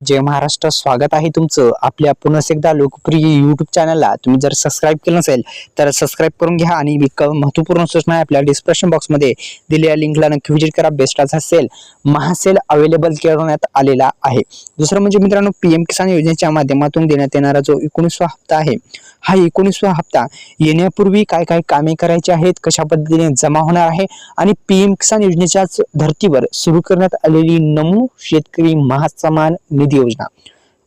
जय महाराष्ट्र, स्वागत आहे तुमचं आपल्या पुन्हा एकदा लोकप्रिय युट्यूब चॅनलला। तुम्ही जर सबस्क्राईब केलं नसेल तर सबस्क्राईब करून घ्या आणि एक महत्त्वपूर्ण सूचना आहे, आपल्या डिस्क्रिप्शन बॉक्समध्ये दिलेल्या लिंकला नक्की व्हिजिट करा। बेस्टाचा सेल महासेल अवेलेबल करण्यात आलेला आहे। दुसरं म्हणजे मित्रांनो, पीएम किसान योजनेच्या माध्यमातून देण्यात येणारा जो 19वा हप्ता आहे, हा 19वा हप्ता येण्यापूर्वी काय काय कामे करायची आहेत, कशा पद्धतीने जमा होणार आहे आणि पीएम किसान योजनेच्याच धर्तीवर सुरू करण्यात आलेली नमो शेतकरी महासन्मान निधी योजना,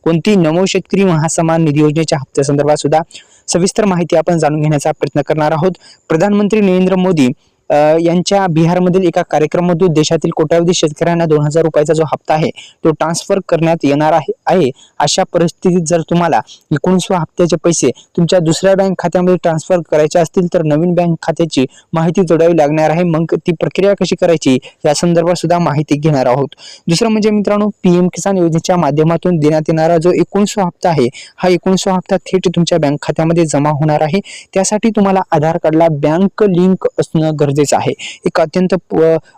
कोणती नमो शेतकरी महासन्मान निधी योजनेच्या हप्त्या संदर्भात सुद्धा सविस्तर माहिती आपण जाणून घेण्याचा प्रयत्न करणार आहोत। प्रधानमंत्री नरेंद्र मोदी यांच्या बिहारमधील एका कार्यक्रमातून देशातील कोट्यावधी शेतकऱ्यांना 2000 रुपयाचा जो हप्ता आहे तो ट्रान्सफर करण्यात येणार आहे। अशा परिस्थितीत जर तुम्हाला 19व्या हप्त्याचे पैसे तुमच्या दुसऱ्या बँक खात्यामध्ये ट्रान्सफर करायचे असतील तर नवीन बँक खात्याची माहिती जोडावी लागणार आहे। मग ती प्रक्रिया कशी करायची या संदर्भात सुद्धा माहिती घेणार आहोत। दुसरं म्हणजे मित्रांनो, पीएम किसान योजनेच्या माध्यमातून देण्यात येणारा जो 19वा हप्ता आहे, हा 19वा हप्ता थेट तुमच्या बँक खात्यामध्ये जमा होणार आहे। त्यासाठी तुम्हाला आधार कार्डला बँक लिंक असणं गरजेचं आहे। एक अत्यंत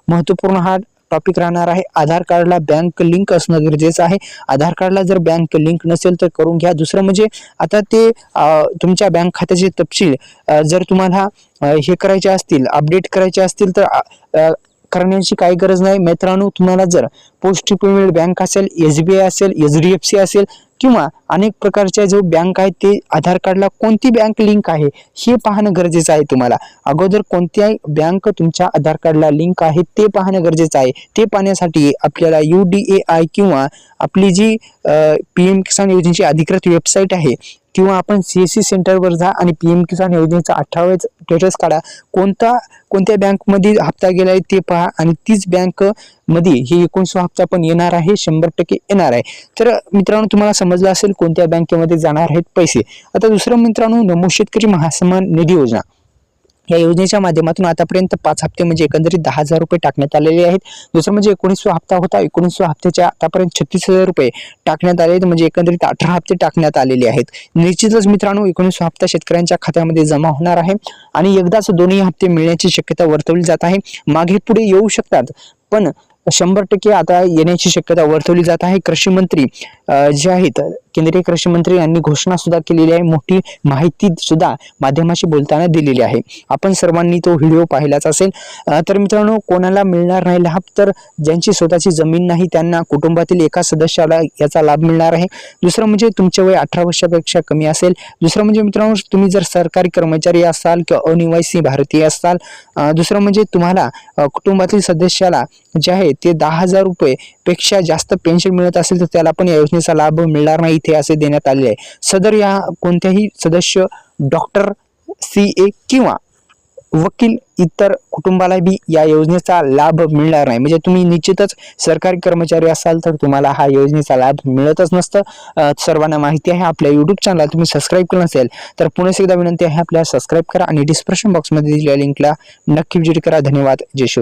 महत्त्वपूर्ण हा टॉपिक राहणार आहे। आधार कार्डला बँक लिंक असणं गरजेचं आहे। आधार कार्डला जर बँक लिंक नसेल तर करून घ्या। दुसरं म्हणजे आता ते तुमच्या बँक खात्याचे तपशील जर तुम्हाला हे करायचे असतील, अपडेट करायचे असतील तर करण्याची काही गरज नाही मित्रांनो। तुम्हाला जर पोस्ट पेमेंट बँक असेल, एसबीआय असेल, एचडीएफसी असेल किंवा अनेक प्रकारच्या जो बँक आहेत, ते आधार कार्डला कोणती बँक लिंक आहे हे पाहणं गरजेचं आहे। तुम्हाला अगोदर कोणत्याही बँक तुमच्या आधार कार्डला लिंक आहे ते पाहणं गरजेचं आहे। ते पाहण्यासाठी आपल्याला UDAI किंवा आपली जी पीएम किसान योजनेची अधिकृत वेबसाईट आहे किंवा आपण CSC सेंटरवर जा आणि पीएम किसान योजनेचा 18वा स्टेटस काढा। कोणत्या बँक मध्ये हप्ता गेलाय ते पहा आणि तीच बँक मध्ये ही 19वा हप्ता पण येणार आहे, 100% येणार आहे। तर मित्रांनो, तुम्हाला समजलं असेल कोणत्या बँकेमध्ये जाणार आहेत पैसे। आता दुसरं मित्रांनो, नमो शेतकरी महासन्मान निधी योजना, या योजनेच्या माध्यमातून आतापर्यंत 5 हप्ते म्हणजे एकंदरीत 10,000 रुपये टाकण्यात आलेले आहेत। दुसरं म्हणजे 19वा हप्ता होता, 19व्या हप्त्याच्या आतापर्यंत 36,000 रुपये टाकण्यात आले, म्हणजे एकंदरीत 18 हप्ते टाकण्यात आलेले आहेत। निश्चितच मित्रांनो, 19वा हप्ता शेतकऱ्यांच्या खात्यामध्ये जमा होणार आहे आणि एकदाच दोन्ही हप्ते मिळण्याची शक्यता वर्तवली जात आहे। मागे पुढे येऊ शकतात पण 100% आता येण्याची शक्यता वर्तवली जात आहे। कृषी मंत्री जे आहेत, केंद्रीय कृषी मंत्री यांनी घोषणा सुद्धा केलेली आहे, मोठी माहिती सुद्धा माध्यमाशी बोलताना दिलेली आहे। आपण सर्वांनी तो व्हिडिओ पाहिलाच असेल। तर मित्रांनो, कोणाला मिळणार नाही लाभ, तर ज्यांची स्वतःची जमीन नाही त्यांना कुटुंबातील एका सदस्याला याचा लाभ मिळणार आहे। दुसरं म्हणजे तुमचे वय 18 वर्षापेक्षा कमी असेल। दुसरं म्हणजे मित्रांनो, तुम्ही जर सरकारी कर्मचारी असाल किंवा अनिवासी भारतीय असाल। दुसरं म्हणजे तुम्हाला कुटुंबातील सदस्याला जे आहे ते 10,000 रुपये पेक्षा जास्त पेन्शन मिळत असेल तर त्याला पण या योजनेचा लाभ मिळणार नाही, इथे असे देण्यात आले आहे। सदर या कोणत्याही सदस्य डॉक्टर, CA किंवा वकील इतर कुटुंबाला बी या योजनेचा लाभ मिळणार नाही। म्हणजे तुम्ही निश्चितच सरकारी कर्मचारी असाल तर तुम्हाला हा योजनेचा लाभ मिळतच नसतं। सर्वांना माहिती आहे। आपल्या YouTube चॅनलला तुम्ही सबस्क्राईब केलं नसेल तर पुन्हा एकदा विनंती आहे, आपल्याला सबस्क्राईब करा आणि डिस्क्रिप्शन बॉक्समध्ये दिलेल्या लिंकला नक्की व्हिजिट करा। धन्यवाद, जय शिवराय।